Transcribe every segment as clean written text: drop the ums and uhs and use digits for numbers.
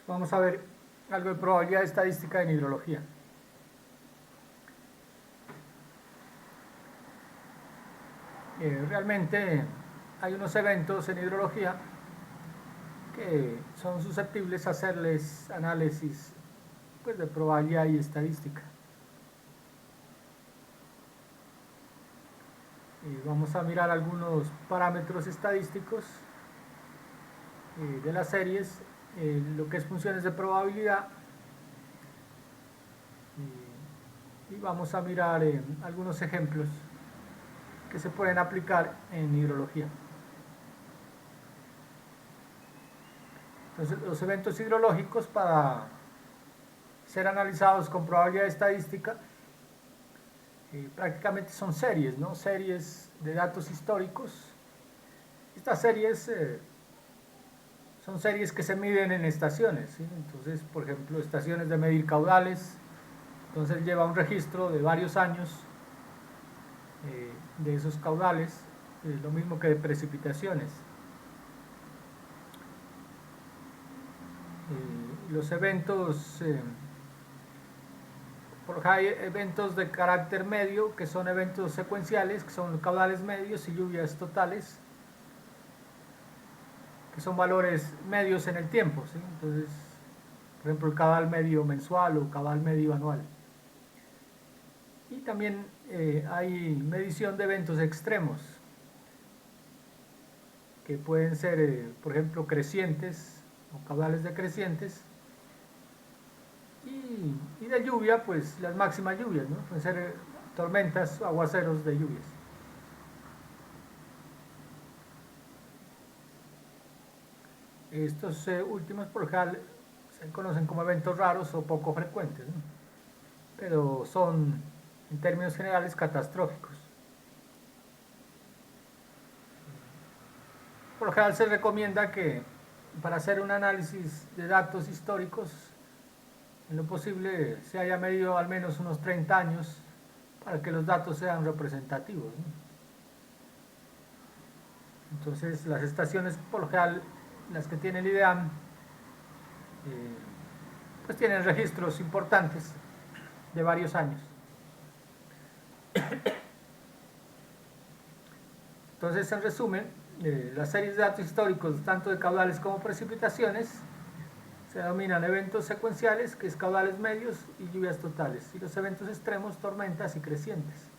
Vamos a ver algo de probabilidad estadística en hidrología. Realmente hay unos eventos en hidrología que son susceptibles a hacerles análisis pues, de probabilidad y estadística. Vamos a mirar algunos parámetros estadísticos de las series, lo que es funciones de probabilidad, y vamos a mirar algunos ejemplos que se pueden aplicar en hidrología. Entonces, los eventos hidrológicos, para ser analizados con probabilidad estadística, prácticamente son series, ¿no? Series de datos históricos. Estas series son series que se miden en estaciones, ¿sí? Entonces, por ejemplo, estaciones de medir caudales, entonces lleva un registro de varios años de esos caudales, lo mismo que de precipitaciones. Los eventos, porque hay eventos de carácter medio, que son eventos secuenciales, que son caudales medios, y lluvias totales, que son valores medios en el tiempo, ¿sí? Entonces, por ejemplo, el caudal medio mensual o caudal medio anual. Y también hay medición de eventos extremos, que pueden ser, por ejemplo, crecientes o caudales decrecientes, y de lluvia, pues las máximas lluvias, ¿no? Pueden ser tormentas, aguaceros de lluvias. Estos últimos, por lo general, se conocen como eventos raros o poco frecuentes, ¿no? Pero son, en términos generales, catastróficos. Por lo general se recomienda que para hacer un análisis de datos históricos, en lo posible se haya medido al menos unos 30 años para que los datos sean representativos, ¿no? Entonces, las estaciones, por lo general, las que tienen el IDEAM, pues tienen registros importantes de varios años. Entonces, en resumen, las series de datos históricos, tanto de caudales como precipitaciones, se denominan eventos secuenciales, que es caudales medios y lluvias totales, y los eventos extremos, tormentas y crecientes.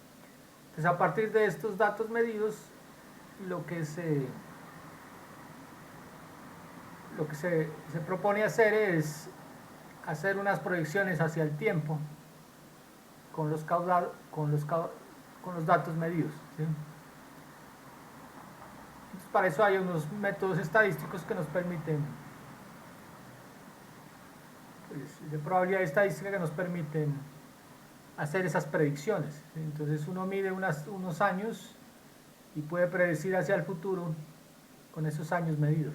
Entonces, a partir de estos datos medidos, lo que se propone hacer es hacer unas proyecciones hacia el tiempo con los datos medidos, ¿sí? Entonces, para eso hay unos métodos estadísticos que nos permiten, pues, de probabilidad estadística, que nos permiten hacer esas predicciones, ¿sí? Entonces, uno mide unos años y puede predecir hacia el futuro con esos años medidos.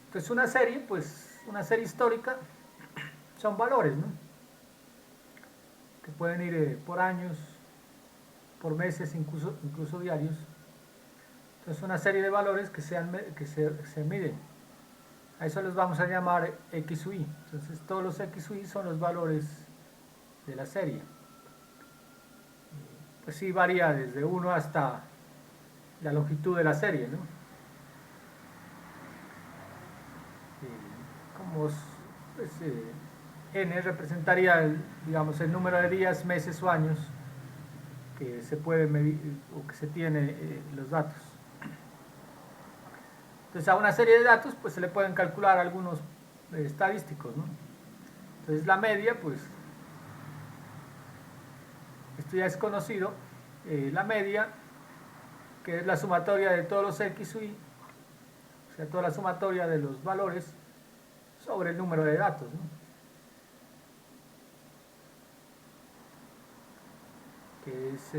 Entonces, una serie histórica, son valores, ¿no? Que pueden ir por años, por meses, incluso diarios. Entonces, una serie de valores que se miden. A eso los vamos a llamar X u Y. Entonces, todos los X u Y son los valores de la serie. Pues sí, varía desde 1 hasta la longitud de la serie, ¿no? Como pues, n representaría digamos, el número de días, meses o años que se puede medir o que se tiene los datos. Entonces, a una serie de datos pues se le pueden calcular algunos estadísticos, ¿no? Entonces, la media, pues esto ya es conocido, la media, que es la sumatoria de todos los X u Y, o sea, toda la sumatoria de los valores sobre el número de datos, ¿no? Que es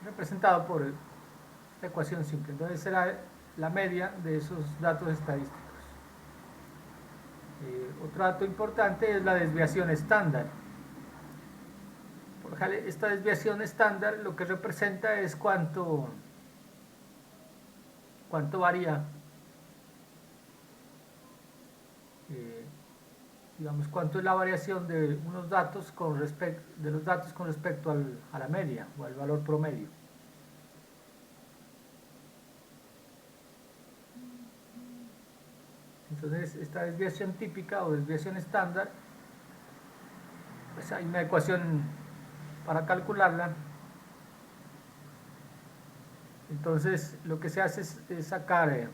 representado por esta ecuación simple. Entonces, será la media de esos datos estadísticos. Otro dato importante es la desviación estándar. Por ejemplo, esta desviación estándar lo que representa es cuánto cuánto varía, digamos, cuánto es la variación de unos datos de los datos con respecto a la media o al valor promedio. Entonces, esta desviación típica o desviación estándar, pues hay una ecuación para calcularla. Entonces, lo que se hace es sacar,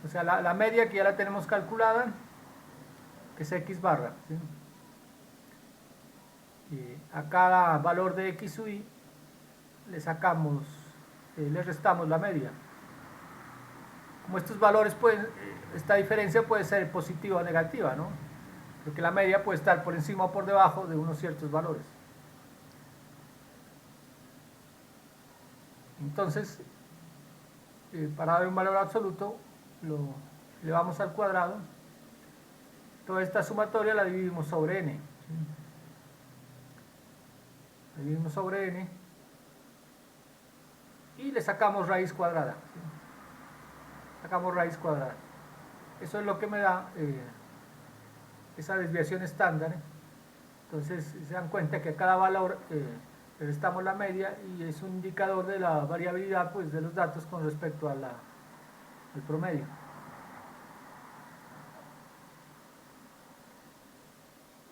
o sea, la media que ya la tenemos calculada, que es x barra, ¿sí? Y a cada valor de x u y le restamos la media. Como estos valores pueden, esta diferencia puede ser positiva o negativa, ¿no? Porque la media puede estar por encima o por debajo de unos ciertos valores. Entonces, para dar un valor absoluto, lo elevamos al cuadrado. Toda esta sumatoria la dividimos sobre n. ¿Sí? La dividimos sobre n y le sacamos raíz cuadrada. ¿Sí? Sacamos raíz cuadrada. Eso es lo que me da esa desviación estándar. Entonces se dan cuenta que a cada valor le restamos la media y es un indicador de la variabilidad, pues, de los datos con respecto al promedio.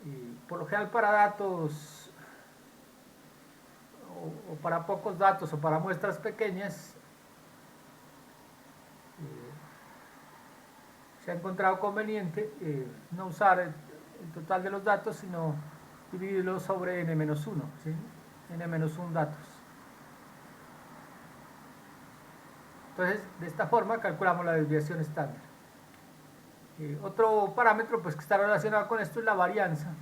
Y por lo general para datos o para pocos datos o para muestras pequeñas, se ha encontrado conveniente no usar el total de los datos, sino dividirlo sobre n-1, ¿sí? n-1 datos. Entonces, de esta forma calculamos la desviación estándar. Otro parámetro, pues, que está relacionado con esto es la varianza,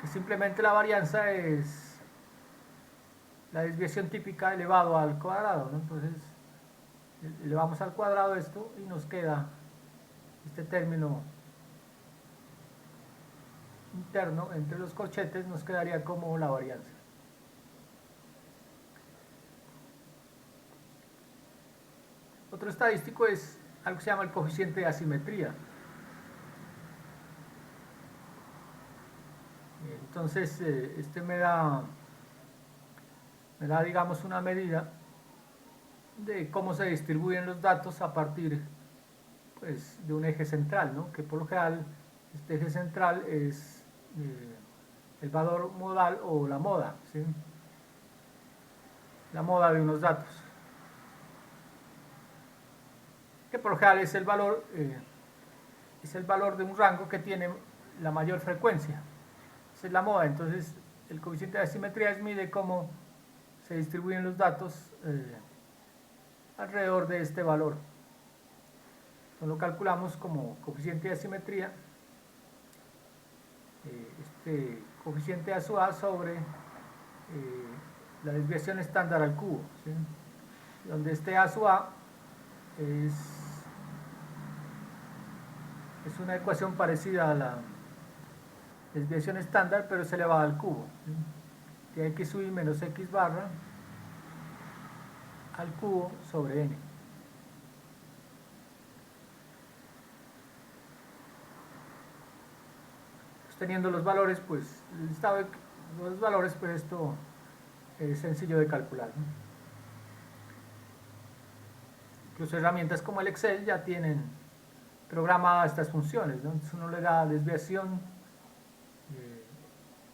que simplemente la varianza es la desviación típica elevado al cuadrado, ¿no? Entonces, elevamos al cuadrado esto y nos queda este término interno entre los corchetes, nos quedaría como la varianza. Otro estadístico es algo que se llama el coeficiente de asimetría. Entonces, este me da, digamos, una medida de cómo se distribuyen los datos a partir, pues, de un eje central, ¿no? Que por lo general este eje central es el valor modal o la moda, ¿sí? La moda de unos datos, que por lo general es el valor de un rango que tiene la mayor frecuencia. Esa es la moda. Entonces, el coeficiente de asimetría mide cómo se distribuyen los datos alrededor de este valor. Entonces, lo calculamos como coeficiente de asimetría, este coeficiente A sub A sobre la desviación estándar al cubo, ¿sí? Donde este A sub A es una ecuación parecida a la desviación estándar, pero es elevada al cubo, ¿sí? De x sub i menos x barra al cubo sobre n. Pues, teniendo los valores, pues el estado de los valores, pues esto es sencillo de calcular, ¿no? Incluso herramientas como el Excel ya tienen programadas estas funciones, ¿no? Entonces uno le da desviación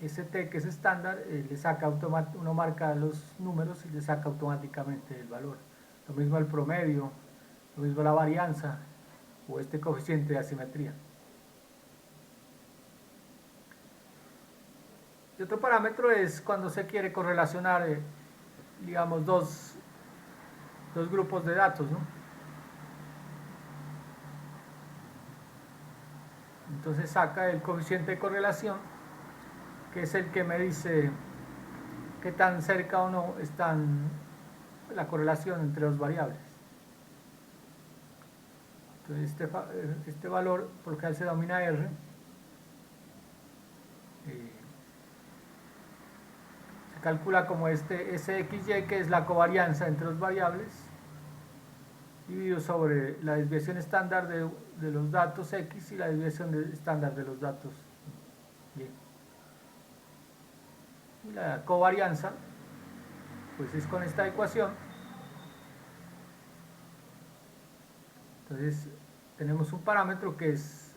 ST, que es estándar, le saca uno marca los números y le saca automáticamente el valor. Lo mismo el promedio, lo mismo la varianza o este coeficiente de asimetría. Y otro parámetro es cuando se quiere correlacionar, digamos, dos grupos de datos, ¿no? Entonces saca el coeficiente de correlación, que es el que me dice qué tan cerca o no están la correlación entre dos variables. Entonces este valor, por lo general se denomina R, se calcula como este SXY, que es la covarianza entre dos variables, dividido sobre la desviación estándar de los datos X y la desviación estándar de los datos Y. Y la covarianza, pues es con esta ecuación. Entonces tenemos un parámetro que es,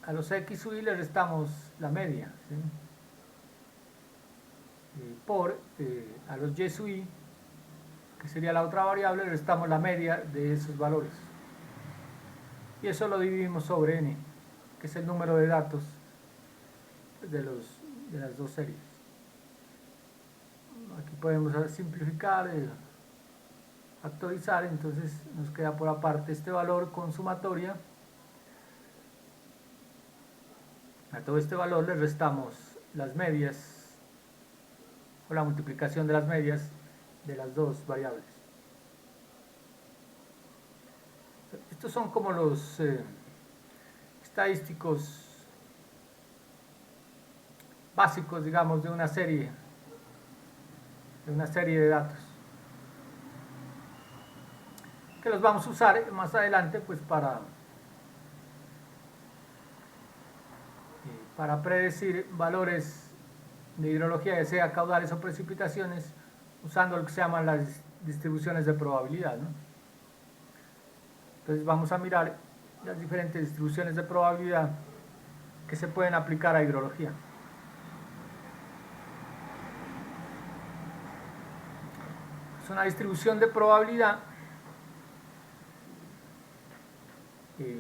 a los X sub I le restamos la media, ¿sí? Por a los Y sub I, que sería la otra variable, le restamos la media de esos valores. Y eso lo dividimos sobre n, que es el número de datos de las dos series. Aquí podemos simplificar, factorizar, entonces nos queda por aparte este valor con sumatoria. A todo este valor le restamos las medias, o la multiplicación de las medias de las dos variables. Estos son como los estadísticos básicos, digamos, de una serie de datos, que los vamos a usar más adelante pues para predecir valores de hidrología, ya sea caudales o precipitaciones, usando lo que se llaman las distribuciones de probabilidad, ¿no? Entonces vamos a mirar las diferentes distribuciones de probabilidad que se pueden aplicar a hidrología. Es una distribución de probabilidad,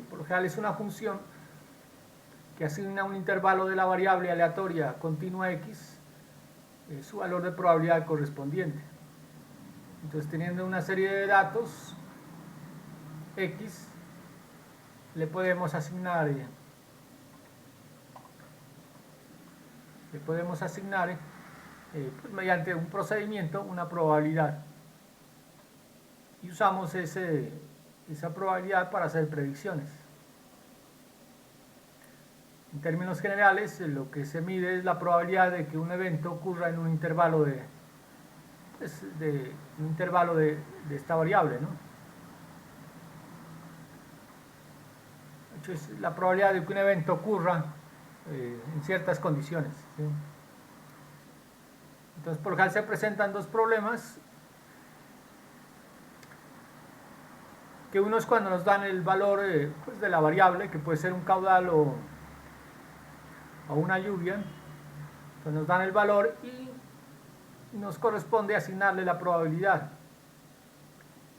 por lo general es una función que asigna un intervalo de la variable aleatoria continua X, su valor de probabilidad correspondiente. Entonces, teniendo una serie de datos X, le podemos asignar pues, mediante un procedimiento una probabilidad, y usamos esa probabilidad para hacer predicciones. En términos generales, lo que se mide es la probabilidad de que un evento ocurra en un intervalo de esta variable, ¿no? De hecho, es la probabilidad de que un evento ocurra en ciertas condiciones, ¿sí? Entonces, por lo general se presentan dos problemas, que uno es cuando nos dan el valor pues de la variable, que puede ser un caudal o una lluvia. Entonces nos dan el valor y nos corresponde asignarle la probabilidad,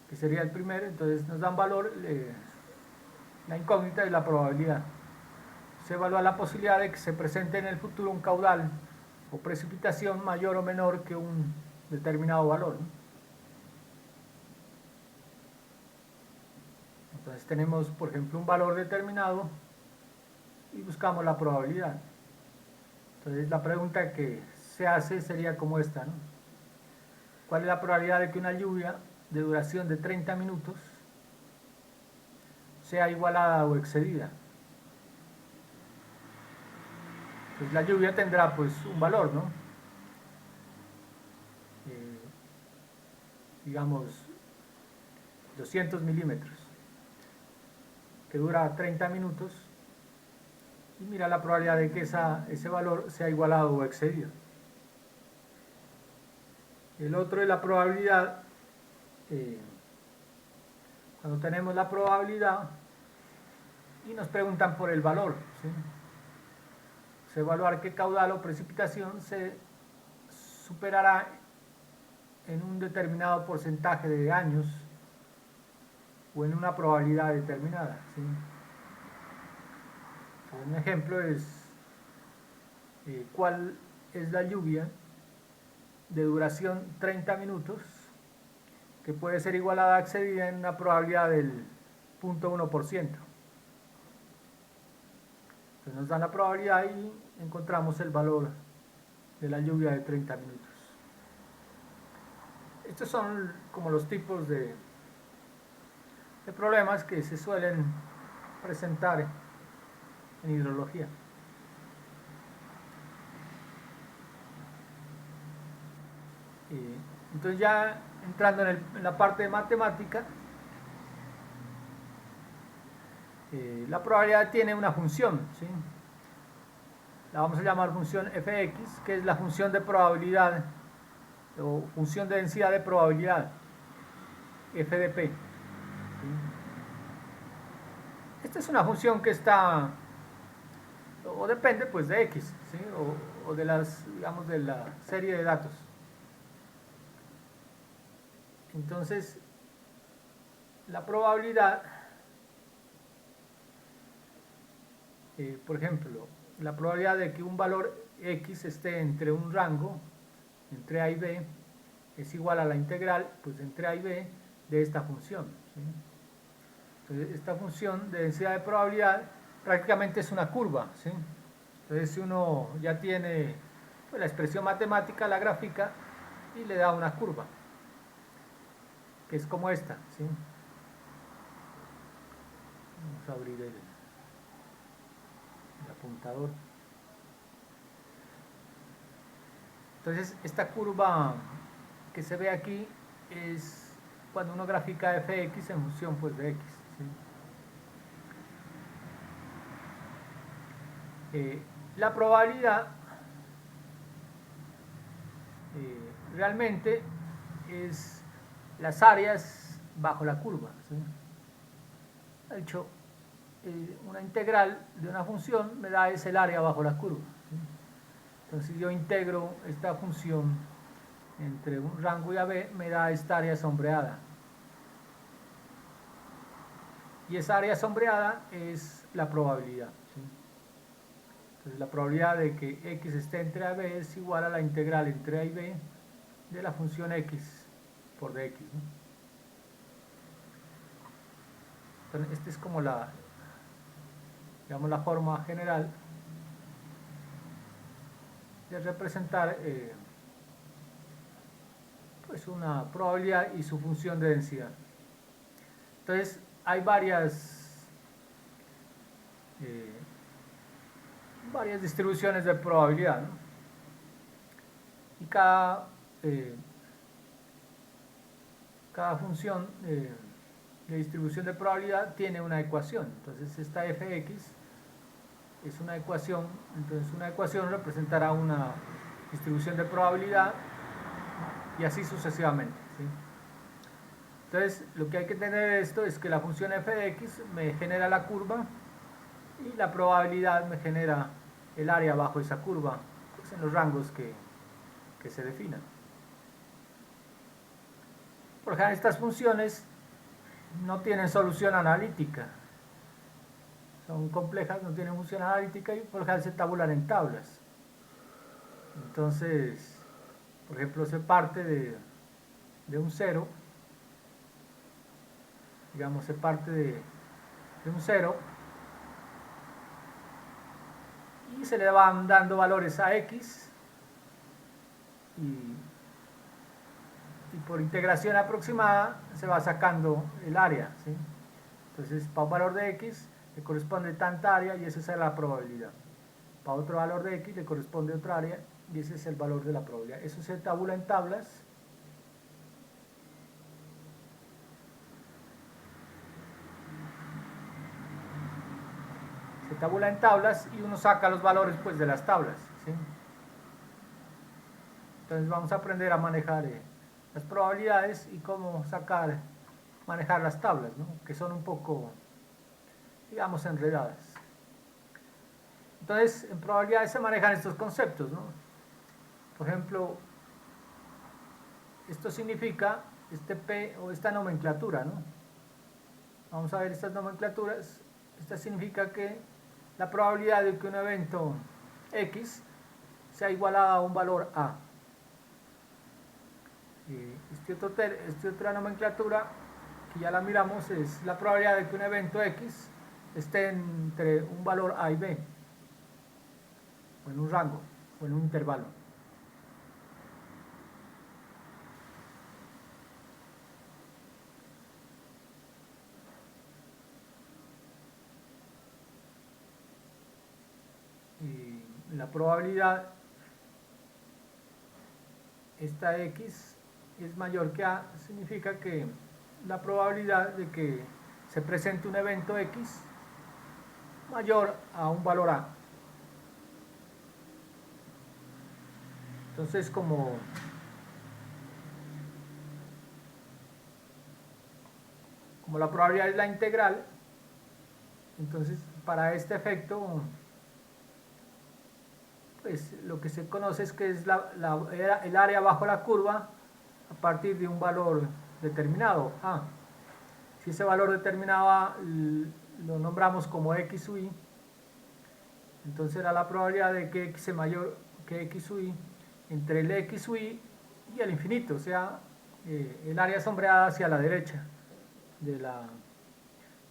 que sería el primero. Entonces nos dan valor, la incógnita de la probabilidad. Se evalúa la posibilidad de que se presente en el futuro un caudal o precipitación mayor o menor que un determinado valor, ¿no? Entonces tenemos, por ejemplo, un valor determinado y buscamos la probabilidad. Entonces la pregunta que se hace sería como esta, ¿no? ¿Cuál es la probabilidad de que una lluvia de duración de 30 minutos sea igualada o excedida? Pues la lluvia tendrá pues un valor, ¿no? Digamos 200 milímetros, que dura 30 minutos, y mira la probabilidad de que ese valor sea igualado o excedido. El otro es la probabilidad, cuando tenemos la probabilidad y nos preguntan por el valor, ¿sí? Se evaluar qué caudal o precipitación se superará en un determinado porcentaje de años o en una probabilidad determinada, ¿sí? Un ejemplo es cuál es la lluvia de duración 30 minutos que puede ser igualada a excedida en una probabilidad del 0.1%. Entonces nos dan la probabilidad y encontramos el valor de la lluvia de 30 minutos. Estos son como los tipos de problemas que se suelen presentar en hidrología. Entonces, ya entrando en la parte de matemática, La probabilidad tiene una función, ¿sí? La vamos a llamar función fx, que es la función de probabilidad o función de densidad de probabilidad, f de p. ¿Sí? Esta es una función que está, o depende pues de x, ¿sí? o de las, digamos, de la serie de datos. Entonces, la probabilidad, por ejemplo, la probabilidad de que un valor x esté entre un rango, entre a y b, es igual a la integral, pues entre a y b, de esta función. ¿Sí? Entonces, esta función de densidad de probabilidad prácticamente es una curva. ¿Sí? Entonces, si uno ya tiene pues, la expresión matemática, la gráfica, y le da una curva, que es como esta. ¿Sí? Vamos a abrir el apuntador. Entonces, esta curva que se ve aquí es cuando uno grafica fx en función pues, de x. ¿Sí? La probabilidad realmente es las áreas bajo la curva. ¿Sí? De hecho, una integral de una función me da es el área bajo la curva. ¿Sí? Entonces, si yo integro esta función entre un rango y a b, me da esta área sombreada. Y esa área sombreada es la probabilidad. ¿Sí? Entonces, la probabilidad de que x esté entre a y b es igual a la integral entre a y b de la función x por dx. ¿No? Entonces, esta es como la, digamos, la forma general de representar pues una probabilidad y su función de densidad. Entonces, hay varias distribuciones de probabilidad, ¿no? Y cada función de distribución de probabilidad tiene una ecuación. Entonces, esta fx es una ecuación, entonces una ecuación representará una distribución de probabilidad y así sucesivamente. ¿Sí? Entonces, lo que hay que tener esto es que la función f de x me genera la curva y la probabilidad me genera el área bajo esa curva, pues en los rangos que se definan. Por ejemplo, estas funciones no tienen solución analítica, son complejas, no tienen función analítica y por ejemplo se tabulan en tablas. Entonces, por ejemplo, se parte de un cero, digamos, se parte de un cero y se le van dando valores a x y por integración aproximada se va sacando el área. ¿Sí? Entonces, para un valor de x le corresponde tanta área y esa es la probabilidad. Para otro valor de x le corresponde otra área y ese es el valor de la probabilidad. Eso se tabula en tablas. Se tabula en tablas y uno saca los valores pues, de las tablas. ¿Sí? Entonces vamos a aprender a manejar las probabilidades y cómo manejar las tablas, ¿no? Que son un poco, digamos, enredadas. Entonces, en probabilidades se manejan estos conceptos, ¿no? Por ejemplo, esto significa este P o esta nomenclatura, ¿no? Vamos a ver estas nomenclaturas. Esta significa que la probabilidad de que un evento X sea igualado a un valor A. Esta otra nomenclatura, que ya la miramos, es la probabilidad de que un evento X esté entre un valor A y B, o en un rango, o en un intervalo. Y la probabilidad, esta X es mayor que A, significa que la probabilidad de que se presente un evento X mayor a un valor A. Entonces, como la probabilidad es la integral, entonces para este efecto, pues lo que se conoce es que es el área bajo la curva a partir de un valor determinado A. Si ese valor determinado A lo nombramos como X u Y, entonces era la probabilidad de que X sea mayor que X u Y entre el X u Y y el infinito, o sea, el área sombreada hacia la derecha de la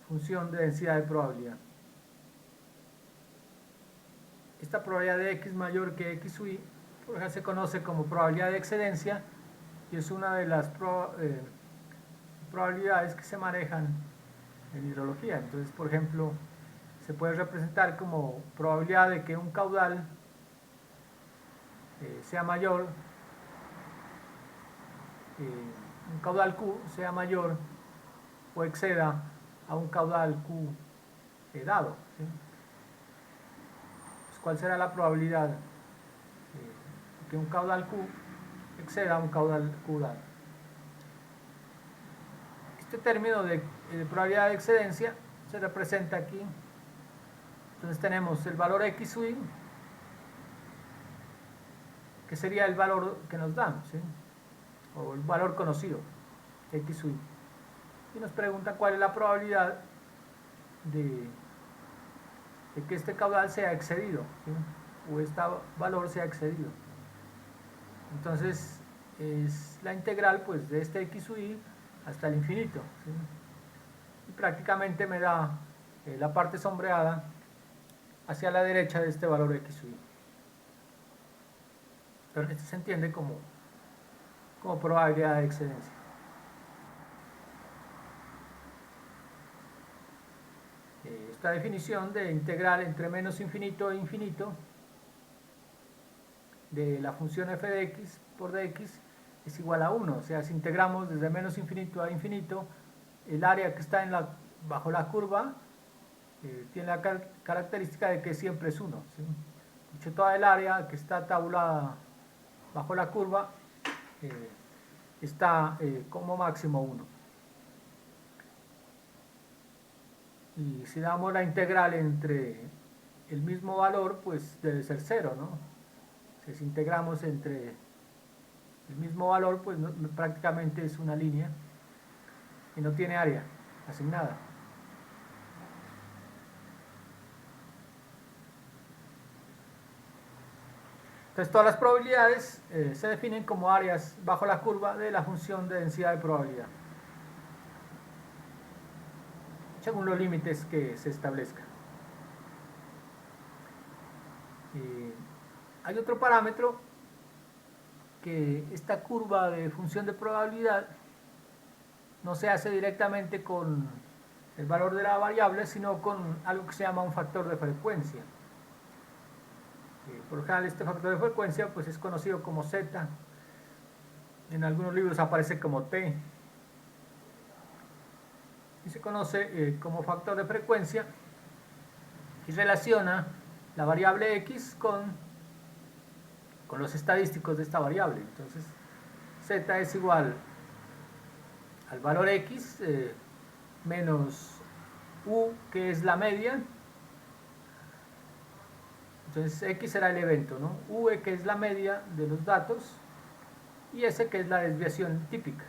función de densidad de probabilidad. Esta probabilidad de X mayor que X u Y por ejemplo, se conoce como probabilidad de excedencia y es una de las probabilidades que se manejan en hidrología. Entonces, por ejemplo, se puede representar como probabilidad de que un caudal sea mayor, un caudal Q sea mayor o exceda a un caudal Q dado, ¿sí? Pues, ¿cuál será la probabilidad que un caudal Q exceda a un caudal Q dado? Este término de probabilidad de excedencia se representa aquí. Entonces tenemos el valor X u Y, que sería el valor que nos dan, ¿sí? O el valor conocido, X u Y. Y nos pregunta cuál es la probabilidad de que este caudal sea excedido, ¿sí? O este valor sea excedido. Entonces es la integral pues de este X u Y hasta el infinito, ¿sí? Y prácticamente me da la parte sombreada hacia la derecha de este valor X u Y. Pero esto se entiende como probabilidad de excedencia. Esta definición de integral entre menos infinito e infinito de la función f de x por dx es igual a 1. O sea, si integramos desde menos infinito a infinito, el área que está bajo la curva tiene la característica de que siempre es 1. ¿Sí? Dicho, toda el área que está tabulada bajo la curva está como máximo 1. Y si damos la integral entre el mismo valor, pues debe ser 0, ¿no? Si integramos entre el mismo valor, pues prácticamente es una línea y no tiene área asignada. Entonces todas las probabilidades se definen como áreas bajo la curva de la función de densidad de probabilidad, según los límites que se establezcan. Hay otro parámetro, que esta curva de función de probabilidad no se hace directamente con el valor de la variable, sino con algo que se llama un factor de frecuencia. Por lo general este factor de frecuencia pues es conocido como Z, en algunos libros aparece como T, y se conoce como factor de frecuencia y relaciona la variable X con los estadísticos de esta variable. Entonces Z es igual al valor X menos U, que es la media. Entonces X será el evento, ¿no? V, que es la media de los datos, y S, que es la desviación típica.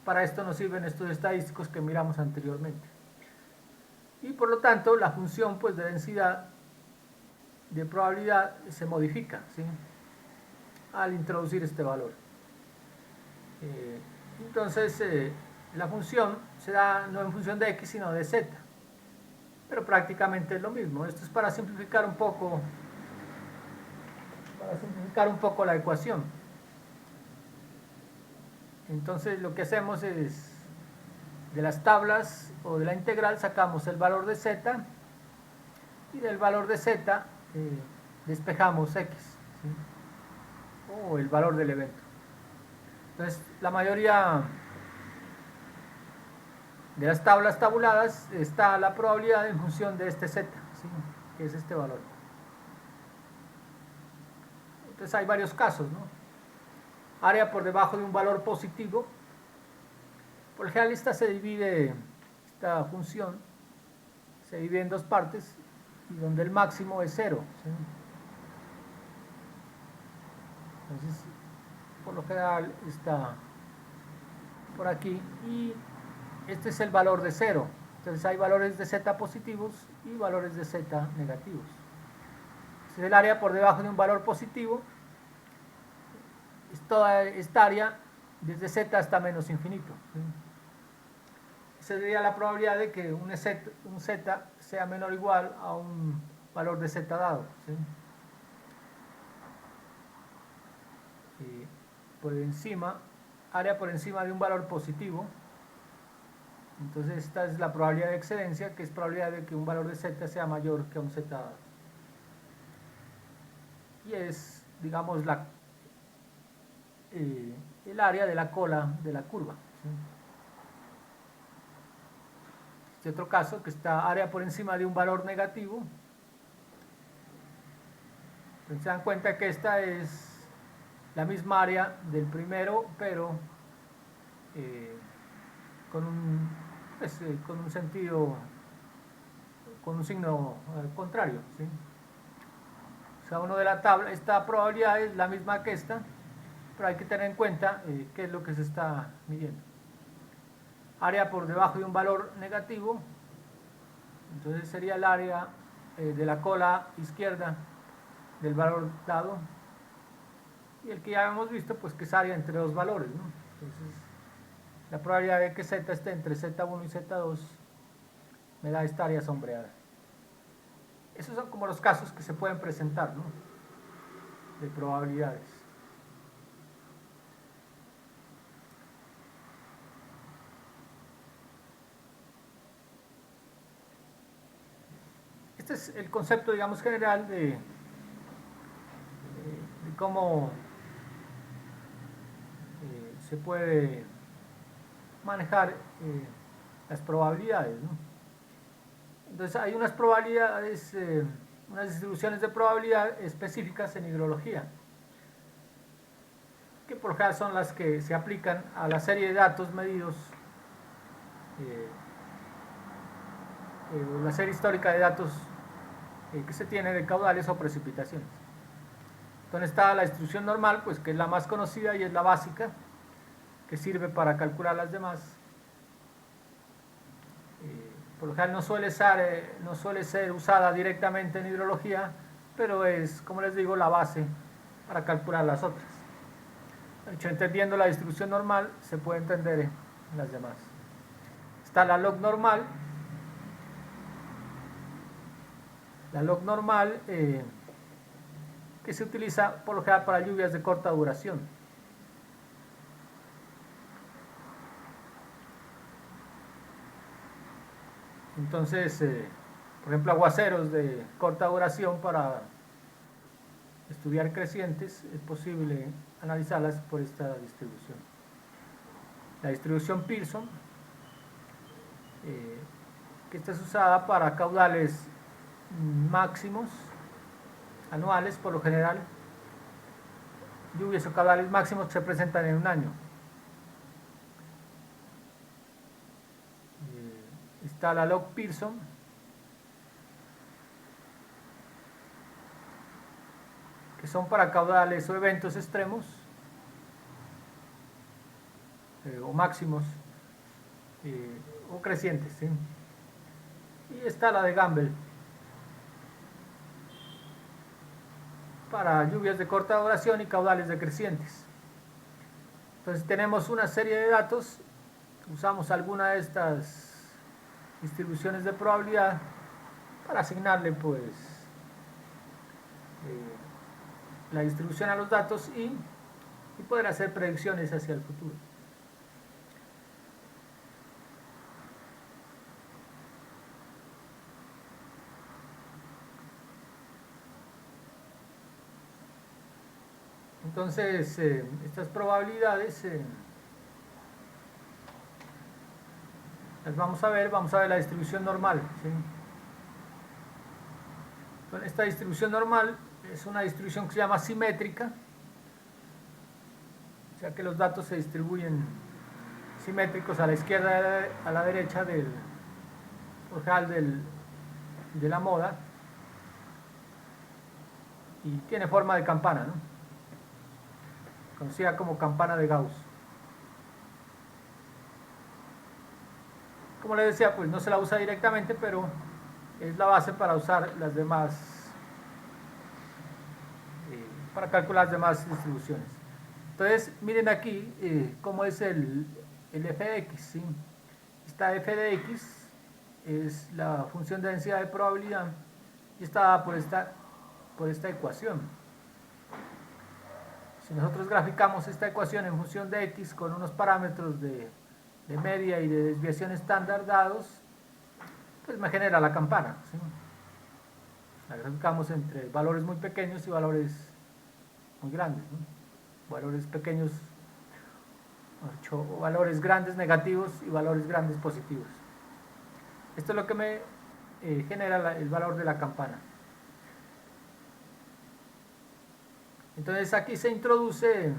Para esto nos sirven estos estadísticos que miramos anteriormente. Y por lo tanto la función pues de densidad de probabilidad se modifica, ¿sí? Al introducir este valor. Entonces la función se da no en función de X sino de Z, pero prácticamente es lo mismo. Esto es para simplificar un poco la ecuación. Entonces lo que hacemos es, de las tablas o de la integral sacamos el valor de Z, y del valor de Z despejamos X, ¿sí? O el valor del evento. Entonces la mayoría de las tablas tabuladas está la probabilidad en función de este z, ¿sí? Que es este valor. Entonces hay varios casos, ¿no? Área por debajo de un valor positivo. Por lo general esta función se divide en dos partes y donde el máximo es 0, ¿sí? Entonces, por lo general está por aquí y este es el valor de 0. Entonces hay valores de z positivos y valores de z negativos. Entonces el área por debajo de un valor positivo es toda esta área desde z hasta menos infinito, ¿sí? Esa sería la probabilidad de que un z sea menor o igual a un valor de z dado, ¿sí? Por encima, área por encima de un valor positivo. Entonces esta es la probabilidad de excedencia, que es probabilidad de que un valor de z sea mayor que un z dado. Y es, digamos, el área de la cola de la curva, ¿sí? Este otro caso, que está área por encima de un valor negativo. Entonces se dan cuenta que esta es la misma área del primero, pero con un sentido, con un signo contrario, ¿sí? O sea, uno de la tabla, esta probabilidad es la misma que esta, pero hay que tener en cuenta qué es lo que se está midiendo. Área por debajo de un valor negativo, entonces sería el área de la cola izquierda del valor dado, y el que ya hemos visto, pues que es área entre dos valores, ¿no? Entonces, la probabilidad de que z esté entre z1 y z2 me da esta área sombreada. Esos son como los casos que se pueden presentar, ¿no? De probabilidades. Este es el concepto, digamos, general de cómo se puede manejar las probabilidades, ¿no? Entonces hay unas probabilidades, unas distribuciones de probabilidad específicas en hidrología, que por lo general son las que se aplican a la serie de datos medidos, la serie histórica de datos que se tiene de caudales o precipitaciones. Entonces está la distribución normal, pues que es la más conocida y es la básica, que sirve para calcular las demás. Por lo general no suele ser usada directamente en hidrología, pero es, como les digo, la base para calcular las otras. De hecho, entendiendo la distribución normal, se puede entender las demás. Está la log normal. La log normal que se utiliza por lo general para lluvias de corta duración. Entonces, por ejemplo, aguaceros de corta duración para estudiar crecientes, es posible analizarlas por esta distribución. La distribución Pearson, que esta es usada para caudales máximos, anuales por lo general, lluvias o caudales máximos que se presentan en un año. Está la log Pearson, que son para caudales o eventos extremos o máximos o crecientes, ¿sí? Y está la de Gamble, para lluvias de corta duración y caudales decrecientes. Entonces tenemos una serie de datos, usamos alguna de estas distribuciones de probabilidad para asignarle pues la distribución a los datos y poder hacer predicciones hacia el futuro. Entonces, estas probabilidades Entonces vamos a ver la distribución normal, ¿sí? Entonces, esta distribución normal es una distribución que se llama simétrica, o sea que los datos se distribuyen simétricos a la izquierda y a la derecha del ojal de la moda, y tiene forma de campana, ¿no? Conocida como campana de Gauss. Como les decía, pues no se la usa directamente, pero es la base para usar las demás, para calcular las demás distribuciones. Entonces, miren aquí cómo es el f de x, ¿sí? Esta f de x es la función de densidad de probabilidad y está dada por esta ecuación. Si nosotros graficamos esta ecuación en función de x con unos parámetros de media y de desviación estándar dados, pues me genera la campana, ¿sí? La graficamos entre valores muy pequeños y valores muy grandes, ¿no? Valores pequeños, o valores grandes negativos y valores grandes positivos. Esto es lo que me genera el valor de la campana. Entonces aquí se introduce,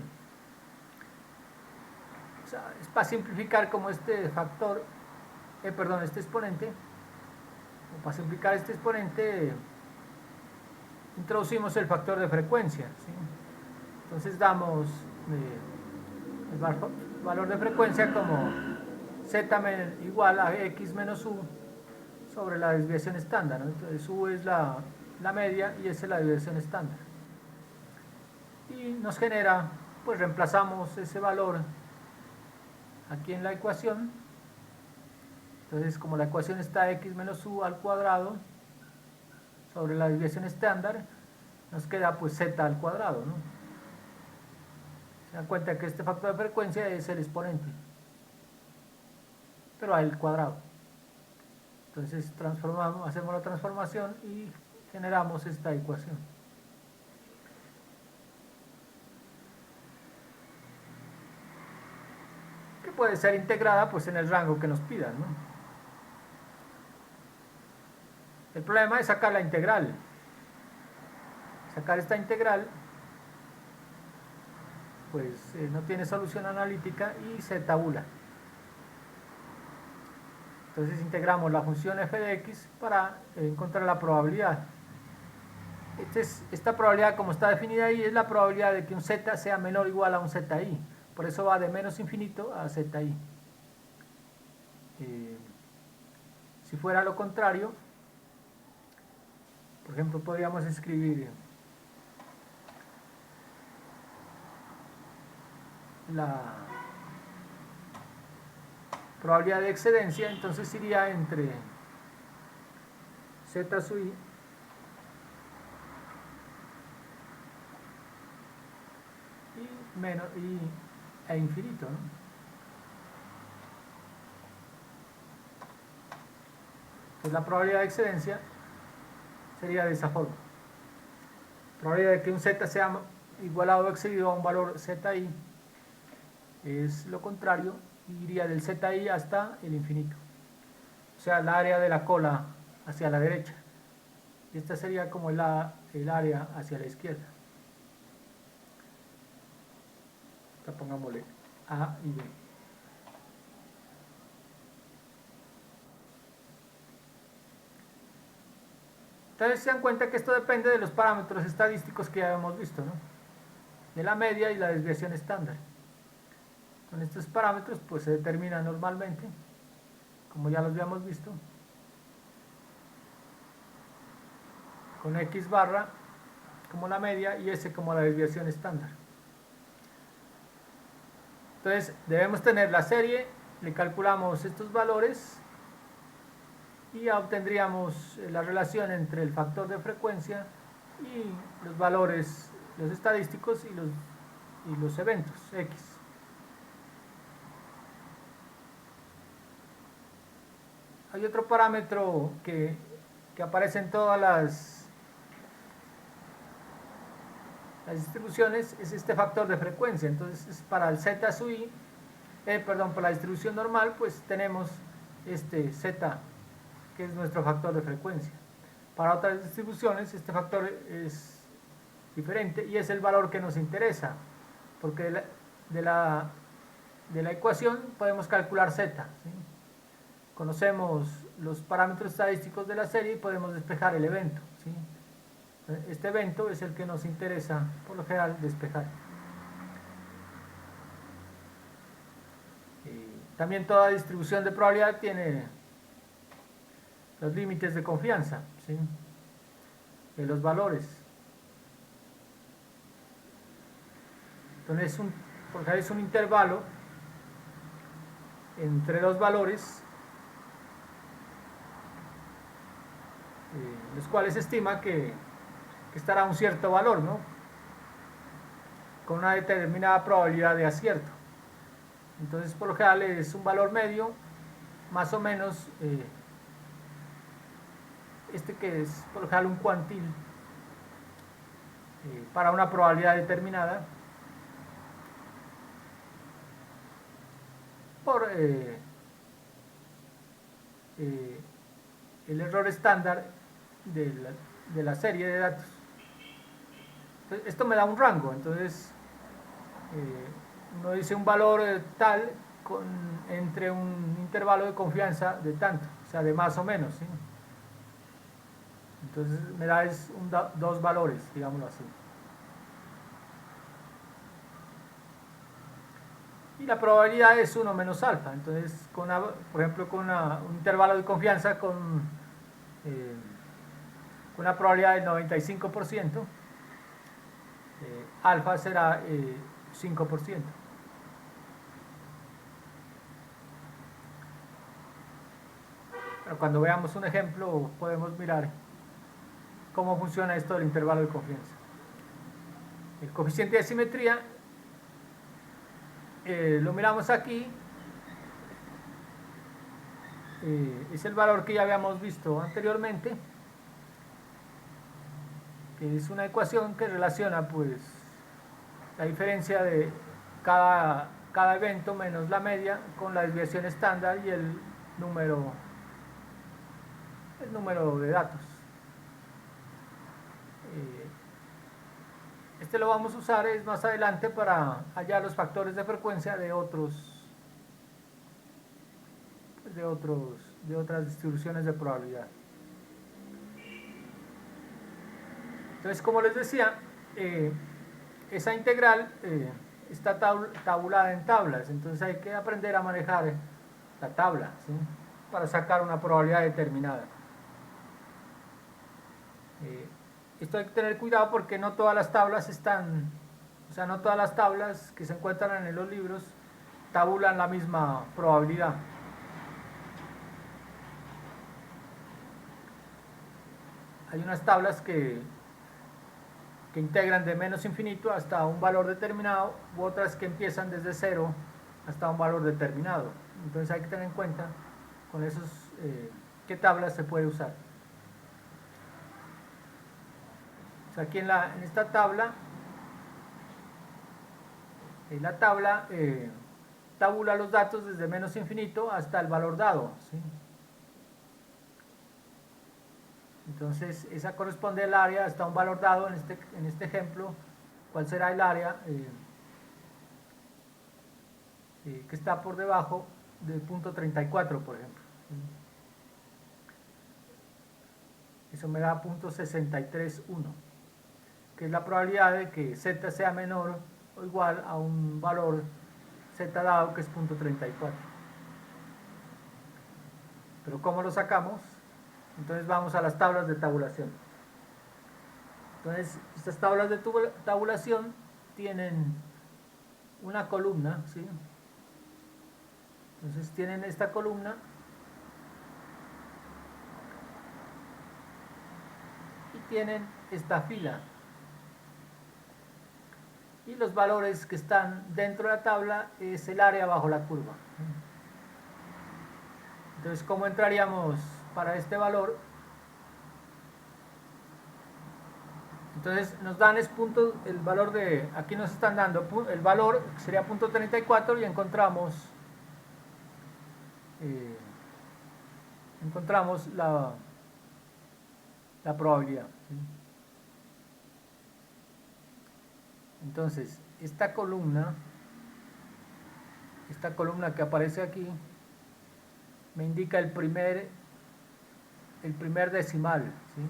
o sea, es para simplificar como este factor, este exponente, o para simplificar este exponente, introducimos el factor de frecuencia, ¿sí? Entonces damos el valor de frecuencia como z igual a x menos u sobre la desviación estándar, ¿no? Entonces u es la media y s es la desviación estándar. Y nos genera, pues reemplazamos ese valor aquí en la ecuación. Entonces, como la ecuación está x menos u al cuadrado sobre la desviación estándar, nos queda pues z al cuadrado, ¿no? Se dan cuenta que este factor de frecuencia es el exponente, pero al cuadrado. Entonces hacemos la transformación y generamos esta ecuación. Que puede ser integrada pues en el rango que nos pidan, ¿no? El problema es sacar la integral. Sacar esta integral pues no tiene solución analítica y se tabula. Entonces integramos la función f de x para encontrar la probabilidad. Esta probabilidad, como está definida ahí, es la probabilidad de que un z sea menor o igual a un zi. Por eso va de menos infinito a zi. Si fuera lo contrario, por ejemplo, podríamos escribir la probabilidad de excedencia, entonces iría entre z sub i e infinito, ¿no? Entonces la probabilidad de excedencia sería de esa forma. La probabilidad de que un z sea igualado o excedido a un valor zi es lo contrario, iría del zi hasta el infinito. O sea, el área de la cola hacia la derecha. Y esta sería como el área hacia la izquierda. Esta pongámosle A y B. Entonces se dan cuenta que esto depende de los parámetros estadísticos que ya hemos visto, ¿no? De la media y la desviación estándar. Con estos parámetros pues se determina normalmente, como ya los habíamos visto, con x barra como la media y s como la desviación estándar. Entonces debemos tener la serie, le calculamos estos valores y obtendríamos la relación entre el factor de frecuencia y los valores, los estadísticos y los eventos x. Hay otro parámetro que aparece en todas las distribuciones, es este factor de frecuencia. Entonces para el z sub i, para la distribución normal, pues tenemos este z, que es nuestro factor de frecuencia. Para otras distribuciones este factor es diferente y es el valor que nos interesa, porque de la ecuación podemos calcular z, ¿sí? Conocemos los parámetros estadísticos de la serie y podemos despejar el evento, ¿sí? Este evento es el que nos interesa por lo general despejar. También toda distribución de probabilidad tiene los límites de confianza, ¿sí? Los valores. Entonces por lo general es un intervalo entre dos valores, los cuales se estima que estará un cierto valor, ¿no? Con una determinada probabilidad de acierto. Entonces por lo general es un valor medio, más o menos, este que es por lo general un cuantil para una probabilidad determinada, por el error estándar de la serie de datos. Entonces, esto me da un rango, entonces uno dice un valor tal entre un intervalo de confianza de tanto, o sea, de más o menos, ¿sí? Entonces me da dos valores, digámoslo así. Y la probabilidad es 1 menos alfa. Entonces, por ejemplo, con un intervalo de confianza con una probabilidad del 95%, alfa será 5%. Pero cuando veamos un ejemplo podemos mirar cómo funciona esto del intervalo de confianza. El coeficiente de simetría lo miramos aquí, es el valor que ya habíamos visto anteriormente, que es una ecuación que relaciona pues la diferencia de cada evento menos la media con la desviación estándar y el número de datos. Este lo vamos a usar más adelante para hallar los factores de frecuencia de otras distribuciones de probabilidad. Entonces, como les decía, esa integral está tabulada en tablas, entonces hay que aprender a manejar la tabla, ¿sí? Para sacar una probabilidad determinada. Esto hay que tener cuidado porque no todas las tablas no todas las tablas que se encuentran en los libros tabulan la misma probabilidad. Hay unas tablas que integran de menos infinito hasta un valor determinado, u otras que empiezan desde cero hasta un valor determinado. Entonces hay que tener en cuenta con esos qué tablas se puede usar. O sea, aquí en esta tabla, la tabla tabula los datos desde menos infinito hasta el valor dado, ¿sí? Entonces esa corresponde al área hasta un valor dado. En este ejemplo, ¿cuál será el área que está por debajo del punto 34, por ejemplo? Eso me da punto 63,1, que es la probabilidad de que z sea menor o igual a un valor z dado, que es punto 34. Pero ¿cómo lo sacamos? Entonces vamos a las tablas de tabulación. Entonces estas tablas de tabulación tienen una columna, ¿sí? Entonces tienen esta columna y tienen esta fila, y los valores que están dentro de la tabla es el área bajo la curva. Entonces, ¿cómo entraríamos para este valor? Entonces nos dan el valor de, aquí nos están dando el valor, sería punto 34, y encontramos encontramos la probabilidad, ¿sí? Entonces, esta columna que aparece aquí me indica el primer decimal, ¿sí?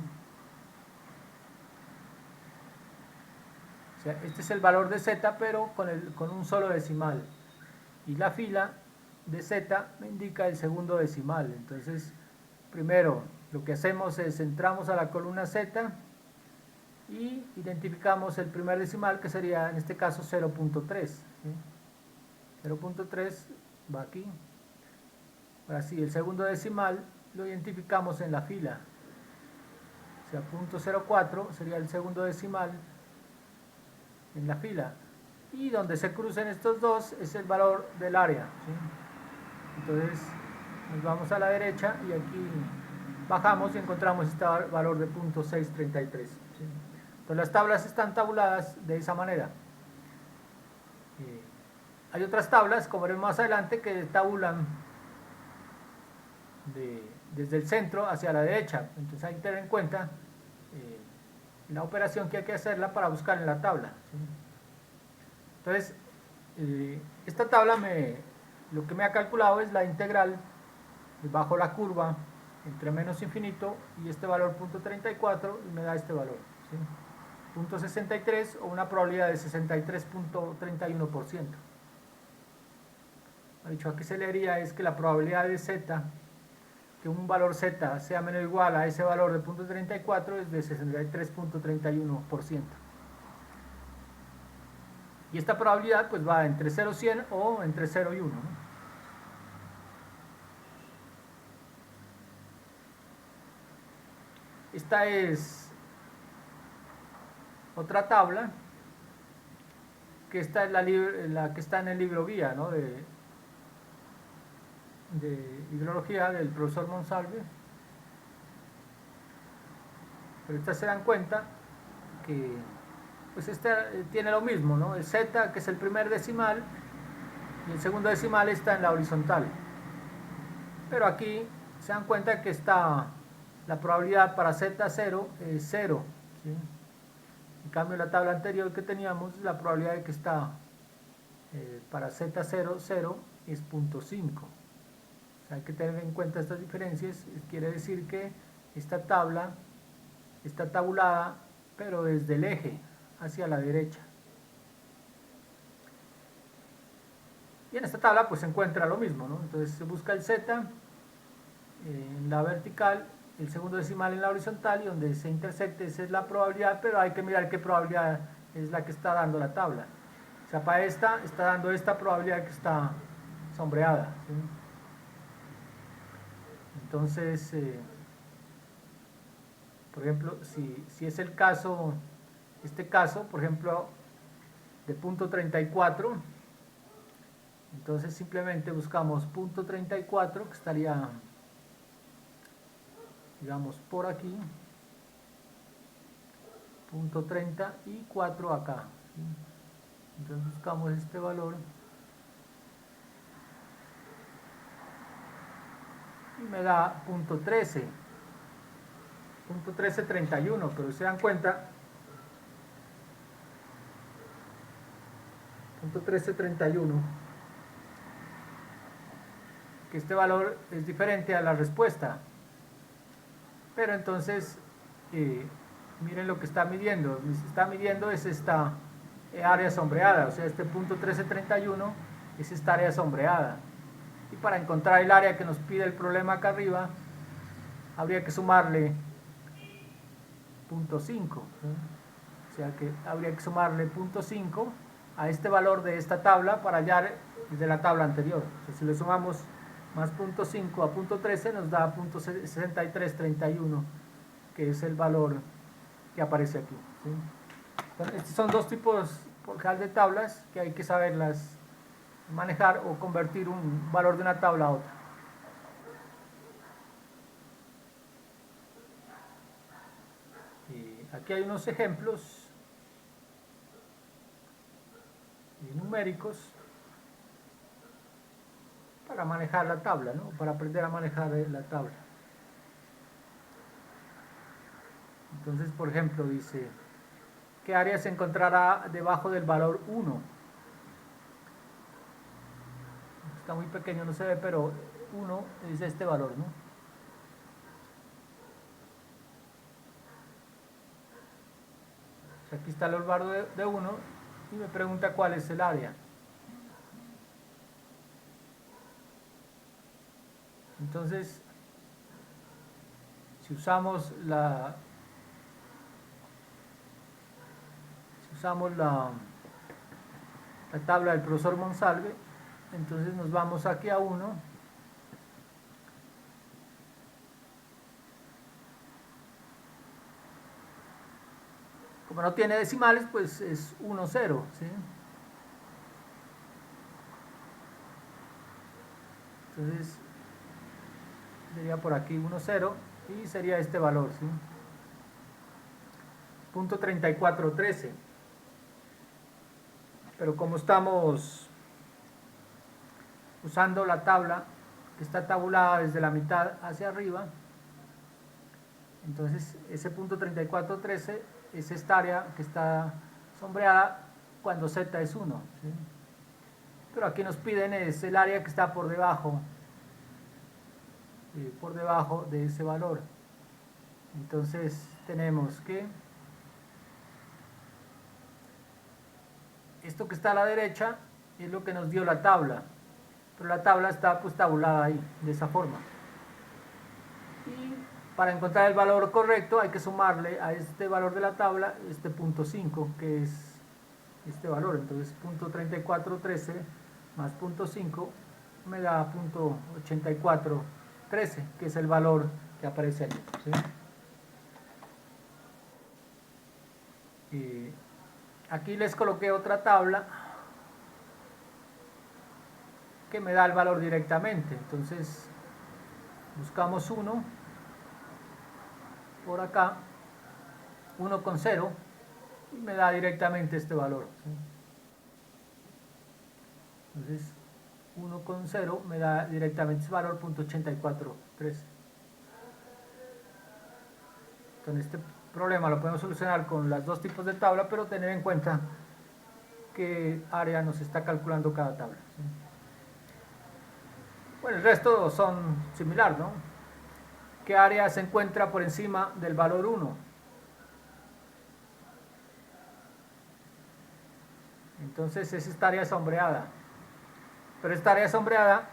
O sea, este es el valor de z, pero con un solo decimal. Y la fila de z me indica el segundo decimal. Entonces, primero lo que hacemos es entramos a la columna z y identificamos el primer decimal, que sería en este caso 0.3, ¿sí? 0.3 va aquí. Ahora sí, el segundo decimal lo identificamos en la fila. O sea, 0.04 sería el segundo decimal en la fila. Y donde se crucen estos dos es el valor del área, ¿sí? Entonces nos vamos a la derecha y aquí bajamos y encontramos este valor de 0.633, ¿sí? Entonces las tablas están tabuladas de esa manera. Hay otras tablas, como veremos más adelante, que tabulan desde el centro hacia la derecha. Entonces hay que tener en cuenta la operación que hay que hacerla para buscar en la tabla, ¿sí? Entonces, esta tabla lo que me ha calculado es la integral bajo la curva entre menos infinito y este valor 0.34 y me da este valor, ¿sí? 0.63 o una probabilidad de 63.31%. Dicho, aquí se leería es que la probabilidad de z, que un valor z sea menos o igual a ese valor de 0.34 es de 63.31%. Y esta probabilidad pues va entre 0 y 100 o entre 0 y 1, ¿no? Esta es otra tabla, que esta es la que está en el libro guía, ¿no? de hidrología del profesor Monsalve. Pero esta se dan cuenta que pues esta tiene lo mismo, ¿no? El z, que es el primer decimal, y el segundo decimal está en la horizontal. Pero aquí se dan cuenta que está la probabilidad para z0 es 0, ¿sí? En cambio, en la tabla anterior que teníamos, la probabilidad de que está para z0, 0 es 0.5. O sea, hay que tener en cuenta estas diferencias. Quiere decir que esta tabla está tabulada, pero desde el eje hacia la derecha. Y en esta tabla pues se encuentra lo mismo, ¿no? Entonces se busca el z en la vertical, el segundo decimal en la horizontal, y donde se intersecte esa es la probabilidad, pero hay que mirar qué probabilidad es la que está dando la tabla. O sea, para esta está dando esta probabilidad que está sombreada, ¿sí? Entonces, por ejemplo, si es el caso, este caso, por ejemplo, de 0.34, entonces simplemente buscamos 0.34, que estaría, digamos, por aquí, 0.34 acá, ¿sí? Entonces buscamos este valor y me da 0.13, 0.1331, pero se dan cuenta, 0.1331, que este valor es diferente a la respuesta. Pero entonces, miren lo que está midiendo. Está midiendo es esta área sombreada, o sea, este punto 1331 es esta área sombreada. Y para encontrar el área que nos pide el problema acá arriba, habría que sumarle 0.5, ¿sí? O sea que habría que sumarle 0.5 a este valor de esta tabla para hallar de la tabla anterior. O sea, si le sumamos más 0.5 a 0.13 nos da 0.6331, que es el valor que aparece aquí, ¿sí? Entonces, estos son dos tipos de tablas que hay que saberlas manejar o convertir un valor de una tabla a otra. Y aquí hay unos ejemplos numéricos para manejar la tabla, ¿no? Para aprender a manejar la tabla. Entonces, por ejemplo, dice, ¿qué área se encontrará debajo del valor 1? Está muy pequeño, no se ve, pero 1 es este valor, ¿no? O sea, aquí está el valor de 1 y me pregunta cuál es el área. Entonces, si usamos la tabla del profesor Monsalve, entonces nos vamos aquí a 1. Como no tiene decimales, pues es 1, 0, ¿sí? Entonces sería por aquí 1, 0 y sería este valor, ¿sí? Punto 3413. Pero como estamos usando la tabla que está tabulada desde la mitad hacia arriba, entonces ese punto 3413 es esta área que está sombreada cuando z es 1, ¿sí? Pero aquí nos piden es el área que está por debajo de ese valor. Entonces tenemos que esto que está a la derecha es lo que nos dio la tabla, pero la tabla está pues tabulada ahí, de esa forma. Y para encontrar el valor correcto hay que sumarle a este valor de la tabla este punto 5, que es este valor. Entonces punto 3413 más punto 5 me da punto 8413, que es el valor que aparece allí, ¿sí? Y aquí les coloqué otra tabla que me da el valor directamente. Entonces buscamos 1 por acá, 1 con 0, y me da directamente este valor, ¿sí? Entonces 1 con 0 me da directamente ese valor, punto 8413. Entonces este problema lo podemos solucionar con los dos tipos de tabla, pero tener en cuenta qué área nos está calculando cada tabla, ¿sí? Bueno, el resto son similar, ¿no? ¿Qué área se encuentra por encima del valor 1? Entonces es esta área sombreada. Pero esta área sombreada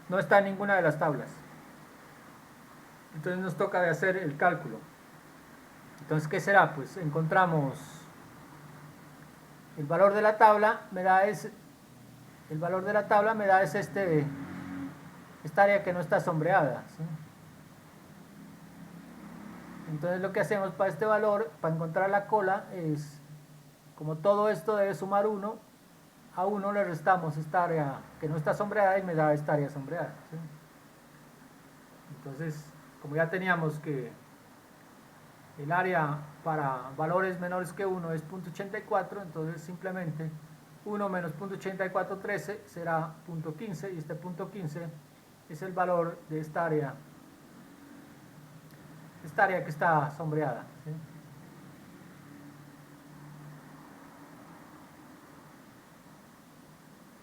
no está en ninguna de las tablas. Entonces nos toca de hacer el cálculo. Entonces, ¿qué será? Pues encontramos el valor de la tabla, el valor de la tabla me da esta área que no está sombreada, ¿sí? Entonces lo que hacemos para este valor, para encontrar la cola, es, como todo esto debe sumar 1, a 1 le restamos esta área que no está sombreada y me da esta área sombreada, ¿sí? Entonces, como ya teníamos que el área para valores menores que 1 es 0.84, entonces simplemente 1 menos 0.8413 será 0.15, y este 0.15 es el valor de esta área que está sombreada, ¿sí?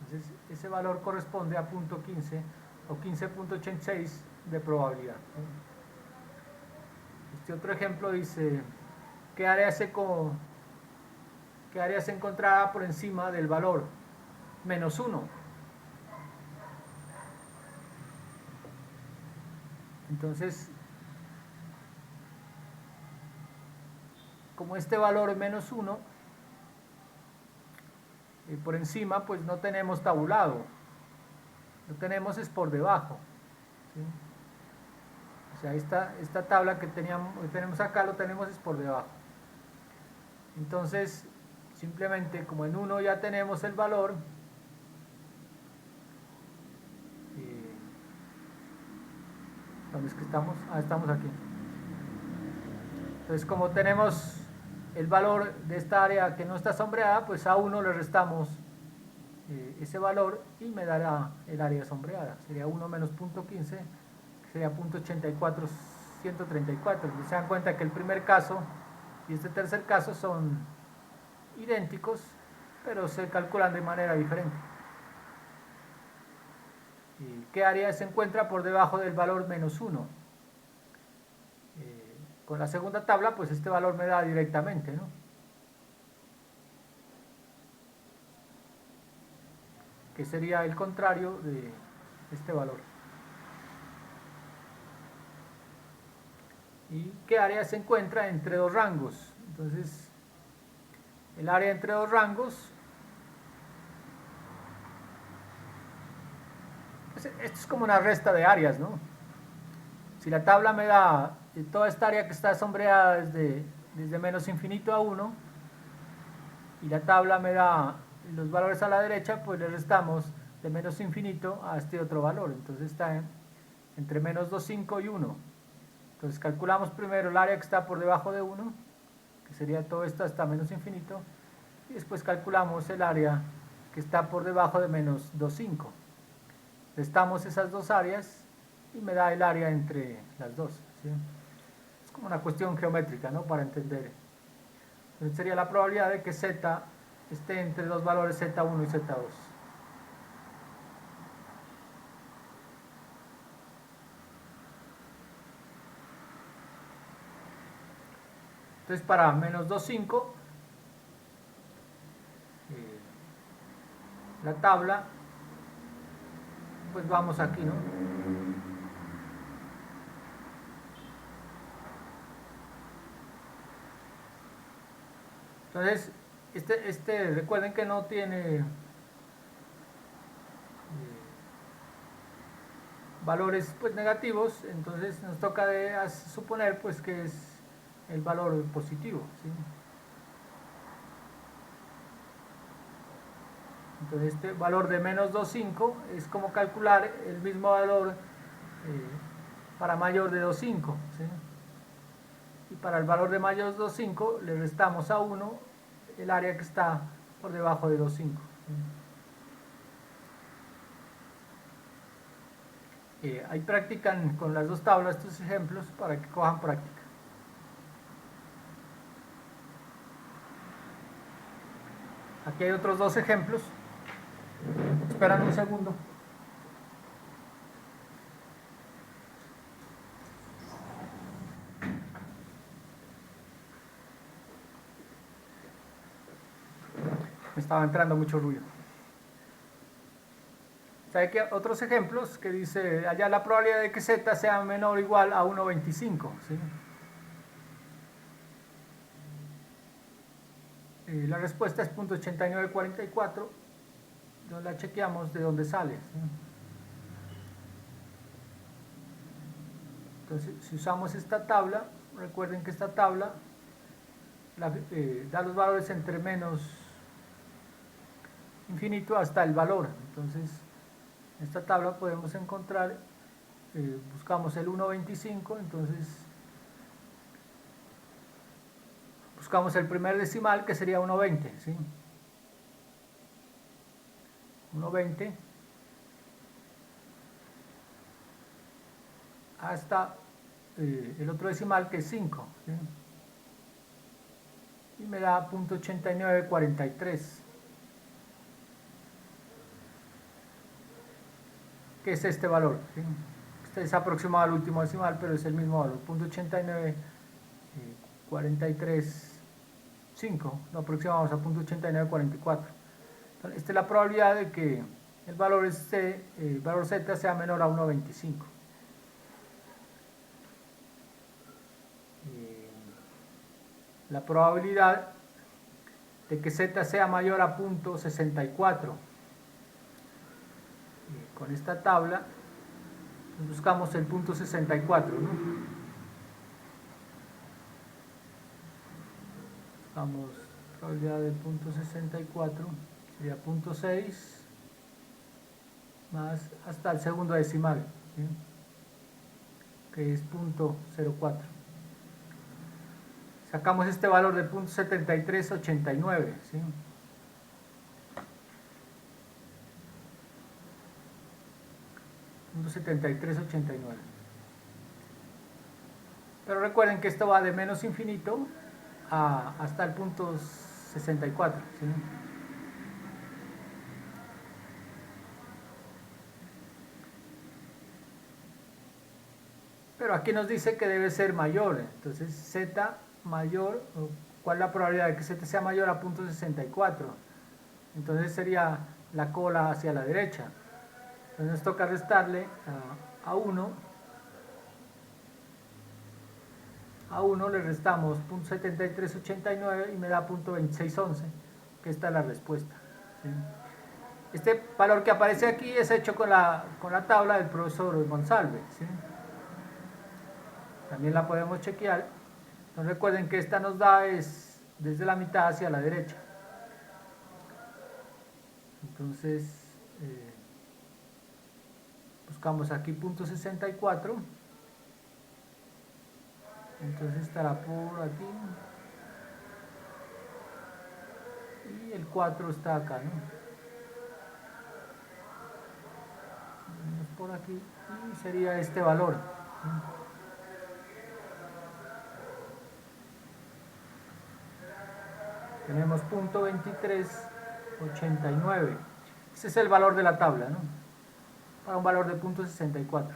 Entonces ese valor corresponde a 0.15 o 15.86 de probabilidad, ¿sí? Este otro ejemplo dice, ¿qué área se encontraba por encima del valor menos 1? Entonces, como este valor es menos 1, por encima pues no tenemos tabulado, lo tenemos es por debajo, ¿sí? O sea, esta tabla que tenemos acá lo tenemos es por debajo. Entonces, simplemente como en 1 ya tenemos el valor, ¿dónde es que estamos? Ah, estamos aquí. Entonces, como tenemos el valor de esta área que no está sombreada, pues a 1 le restamos ese valor y me dará el área sombreada. Sería 1 menos 0.15, que sería 0.8475, 134. Se dan cuenta que el primer caso y este tercer caso son idénticos, pero se calculan de manera diferente. ¿Qué área se encuentra por debajo del valor menos 1? Con la segunda tabla, pues este valor me da directamente, ¿no? Que sería el contrario de este valor. ¿Y qué área se encuentra entre dos rangos? Entonces, el área entre dos rangos, pues esto es como una resta de áreas, ¿no? Si la tabla me da toda esta área que está sombreada desde menos infinito a 1, y la tabla me da los valores a la derecha, pues le restamos de menos infinito a este otro valor. Entonces está entre menos 2, 5 y 1. Entonces calculamos primero el área que está por debajo de 1, que sería todo esto hasta menos infinito, y después calculamos el área que está por debajo de menos 2, 5. Restamos esas dos áreas y me da el área entre las dos, ¿sí? Es como una cuestión geométrica, ¿no? Para entender. Entonces sería la probabilidad de que z esté entre dos valores z1 y z2. Entonces para menos 2, 5, la tabla, pues vamos aquí, ¿no? Entonces, recuerden que no tiene valores pues negativos, entonces nos toca suponer pues que es el valor positivo, ¿sí? Entonces este valor de menos 2,5 es como calcular el mismo valor para mayor de 2,5, ¿sí? Y para el valor de mayor de 2,5 le restamos a 1 el área que está por debajo de 2,5, ¿sí? Ahí practican con las dos tablas estos ejemplos para que cojan práctica. Aquí hay otros dos ejemplos. Esperan un segundo. Me estaba entrando mucho ruido. ¿Sabe qué? Otros ejemplos que dice allá la probabilidad de que z sea menor o igual a 1,25, ¿sí? La respuesta es 0.8944. Entonces la chequeamos de dónde sale, ¿sí? Entonces, si usamos esta tabla, recuerden que esta tabla da los valores entre menos infinito hasta el valor. Entonces, en esta tabla podemos encontrar, buscamos el 1,25, entonces buscamos el primer decimal, que sería 1,20, ¿sí? 1,20 hasta el otro decimal, que es 5, ¿sí? Y me da 0.8943, que es este valor, ¿sí? Este es aproximado al último decimal, pero es el mismo valor, 0.8943,5, lo aproximamos a 0.8944. Entonces, esta es la probabilidad de que el valor z sea menor a 1,25. La probabilidad de que z sea mayor a 0.64. Con esta tabla buscamos el 0.64, ¿no? Buscamos probabilidad del 0.64, sería 0.6 más hasta el segundo decimal, ¿sí? Que es 0.04. Sacamos este valor de 0.7389, ¿sí? .7389. Pero recuerden que esto va de menos infinito hasta el punto 64, ¿sí? Pero aquí nos dice que debe ser mayor, entonces z mayor, ¿cuál es la probabilidad de que z sea mayor a punto 64? Entonces sería la cola hacia la derecha. Entonces nos toca restarle a 1. A 1 le restamos .7389 y me da .2611, que esta es la respuesta, ¿sí? Este valor que aparece aquí es hecho con la tabla del profesor Monsalve, ¿sí? También la podemos chequear. Entonces recuerden que esta nos da es desde la mitad hacia la derecha. Entonces buscamos aquí .64. Entonces estará por aquí. Y el 4 está acá, ¿no? Vamos por aquí y sería este valor, ¿sí? Tenemos .2389. Ese es el valor de la tabla, ¿no? Para un valor de .64.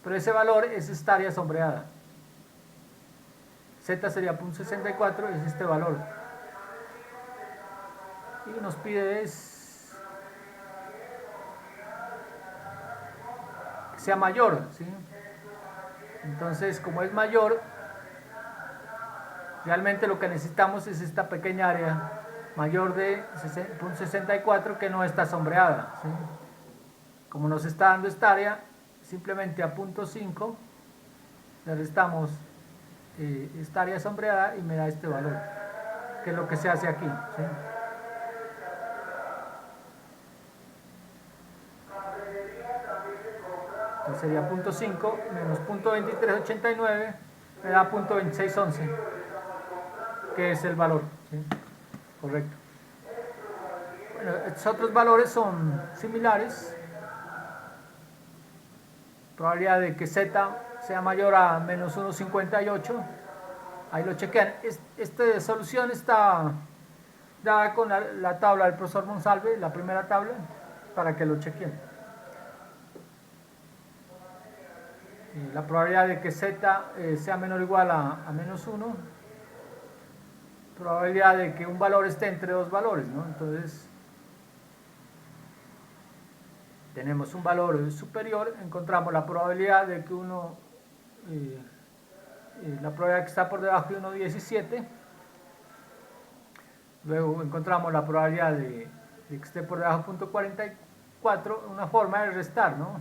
Pero ese valor es esta área sombreada. Z sería .64, es este valor. Y nos pide es que sea mayor, ¿sí? Entonces, como es mayor, realmente lo que necesitamos es esta pequeña área mayor de .64 que no está sombreada, ¿sí? Como nos está dando esta área, simplemente a .5 le restamos esta área sombreada y me da este valor, que es lo que se hace aquí, ¿sí? Entonces sería .5 menos .2389 me da .2611, que es el valor, ¿sí? Correcto. Bueno, estos otros valores son similares. Probabilidad de que z sea mayor a menos 1,58. Ahí lo chequean. Esta solución está dada con la tabla del profesor Monsalve, la primera tabla, para que lo chequen. La probabilidad de que z sea menor o igual a menos 1. Probabilidad de que un valor esté entre dos valores, ¿no? Entonces tenemos un valor superior, encontramos la probabilidad de que la probabilidad que está por debajo de 1,17. Luego encontramos la probabilidad de que esté por debajo de 0.44, una forma de restar, ¿no?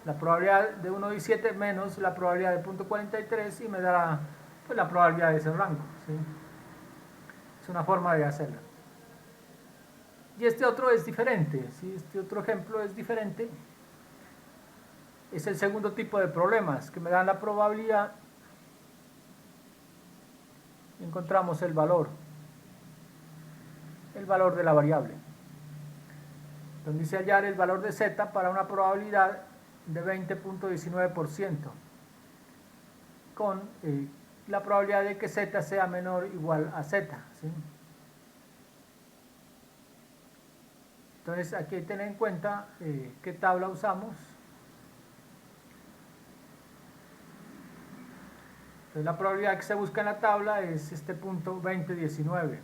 La probabilidad de 1,17 menos la probabilidad de 0.43 y me dará pues, la probabilidad de ese rango, ¿sí? Es una forma de hacerla. Y este otro es diferente, ¿sí? Este otro ejemplo es diferente. Es el segundo tipo de problemas que me dan la probabilidad. Encontramos el valor de la variable. Entonces dice hallar el valor de z para una probabilidad de 20.19% con la probabilidad de que z sea menor o igual a z, ¿sí? Entonces aquí hay que tener en cuenta qué tabla usamos. Entonces la probabilidad que se busca en la tabla es este punto 2019.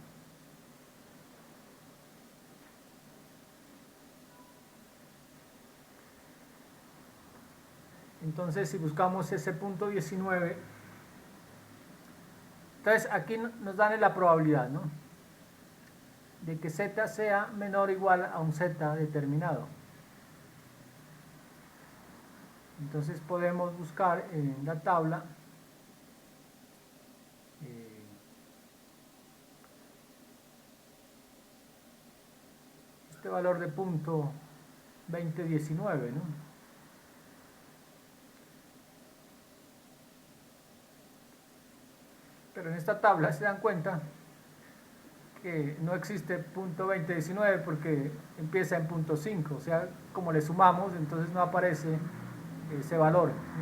Entonces si buscamos ese punto 19, entonces aquí nos dan la probabilidad, ¿no?, de que z sea menor o igual a un z determinado. Entonces podemos buscar en la tabla este valor de punto 2019, ¿no? Pero en esta tabla se dan cuenta que no existe punto 2019 porque empieza en punto 5, o sea, como le sumamos, entonces no aparece ese valor, ¿sí?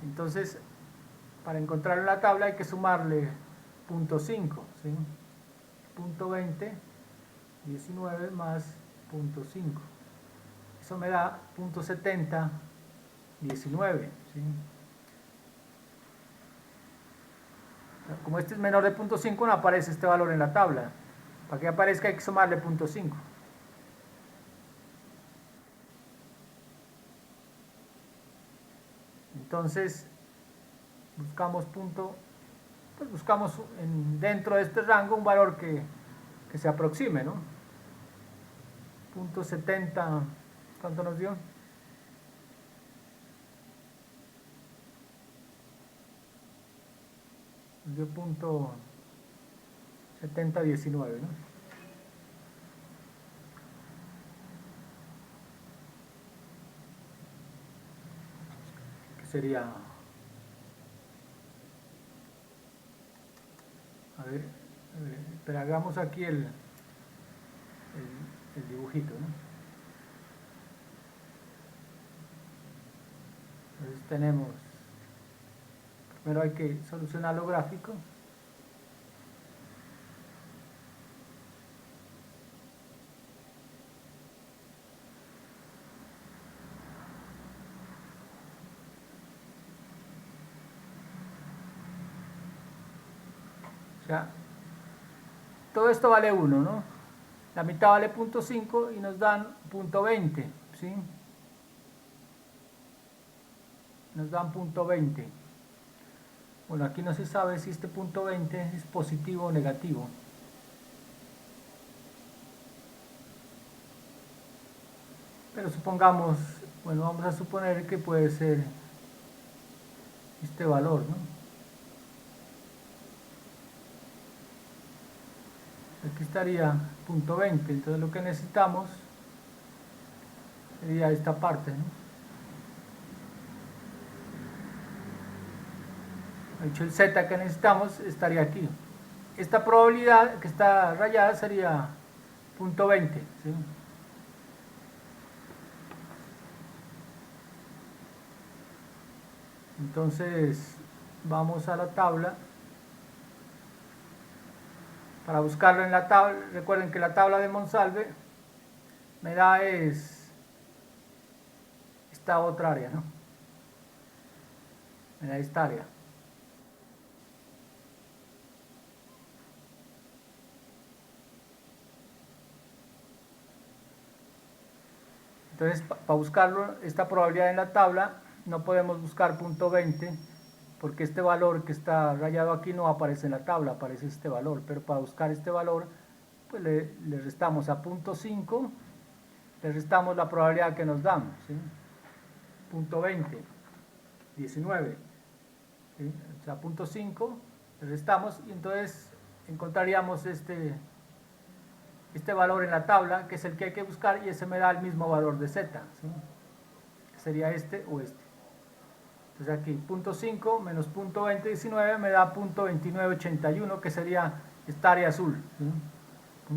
Entonces, para encontrarlo en la tabla hay que sumarle 0.5, ¿sí? Punto 20, 19 más 0.5. Eso me da 0.70, 19, ¿sí? Como este es menor de 0.5, no aparece este valor en la tabla. Para que aparezca hay que sumarle 0.5. Entonces, buscamos pues buscamos dentro de este rango un valor que se aproxime, ¿no? 0.70, ¿cuánto nos dio? Nos dio 0.7019, ¿no? Que sería, a ver, pero hagamos aquí el dibujito, ¿no? Entonces tenemos, primero hay que solucionar lo gráfico. O sea, todo esto vale 1, ¿no? La mitad vale 0.5 y nos dan 0.20, ¿sí? Nos dan 0.20. Bueno, aquí no se sabe si este 0.20 es positivo o negativo. Pero supongamos, bueno, vamos a suponer que puede ser este valor, ¿no? Aquí estaría 0.20, entonces lo que necesitamos sería esta parte, ¿no? De hecho, el z que necesitamos estaría aquí. Esta probabilidad que está rayada sería 0.20, ¿sí? Entonces vamos a la tabla para buscarlo en la tabla. Recuerden que la tabla de Monsalve me da es esta otra área, ¿no? Me da esta área. Entonces, para buscarlo, esta probabilidad en la tabla, no podemos buscar 0.20 porque este valor que está rayado aquí no aparece en la tabla, aparece este valor. Pero para buscar este valor, pues le restamos a 0.5, le restamos la probabilidad que nos dan, ¿sí? 0.20, 19, ¿sí? O sea, 0.5, le restamos y entonces encontraríamos este valor en la tabla, que es el que hay que buscar, y ese me da el mismo valor de z, ¿sí? Sería este o este. Entonces aquí 0.5 menos 0.2019 me da 0.2981, que sería esta área azul, ¿sí?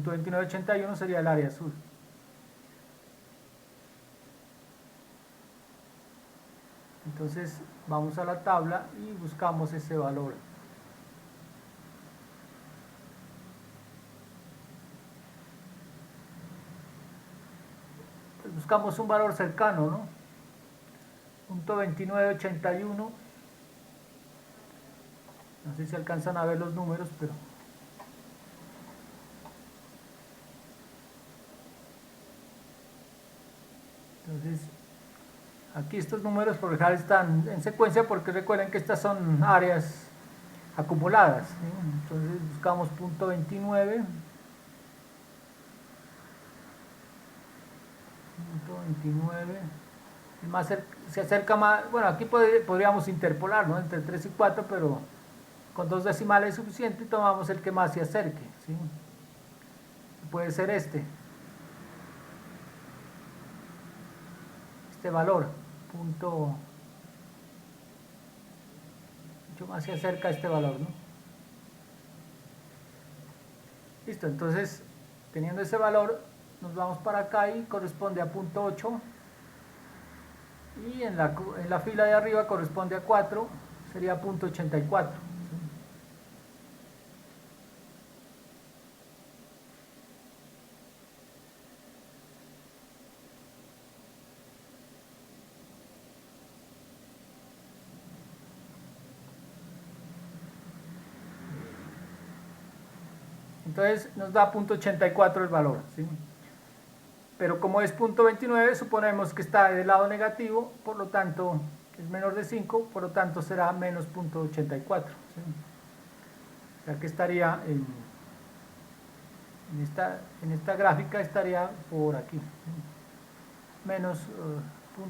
0.2981 sería el área azul. Entonces vamos a la tabla y buscamos ese valor. Pues buscamos un valor cercano, ¿no? 0.2981. No sé si alcanzan a ver los números, pero... Entonces, aquí estos números por dejar están en secuencia porque recuerden que estas son áreas acumuladas, ¿sí? Entonces buscamos 0.29, 0.29, se acerca más, bueno, aquí podríamos interpolar, ¿no? Entre 3 y 4, pero con 2 decimales es suficiente y tomamos el que más se acerque, ¿sí? Puede ser este valor, punto, mucho más se acerca a este valor, ¿no? Listo, entonces teniendo ese valor nos vamos para acá y corresponde a 0.8 y en la fila de arriba corresponde a 4, sería 0.84. Entonces nos da 0.84 el valor, ¿sí? Pero como es 0.29, suponemos que está del lado negativo, por lo tanto es menor de 5, por lo tanto será menos 0.84, ¿sí? O sea que estaría en esta gráfica estaría por aquí, ¿sí? Menos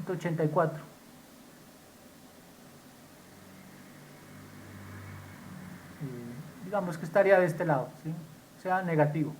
0.84. Digamos que estaría de este lado, ¿sí? O sea, negativo.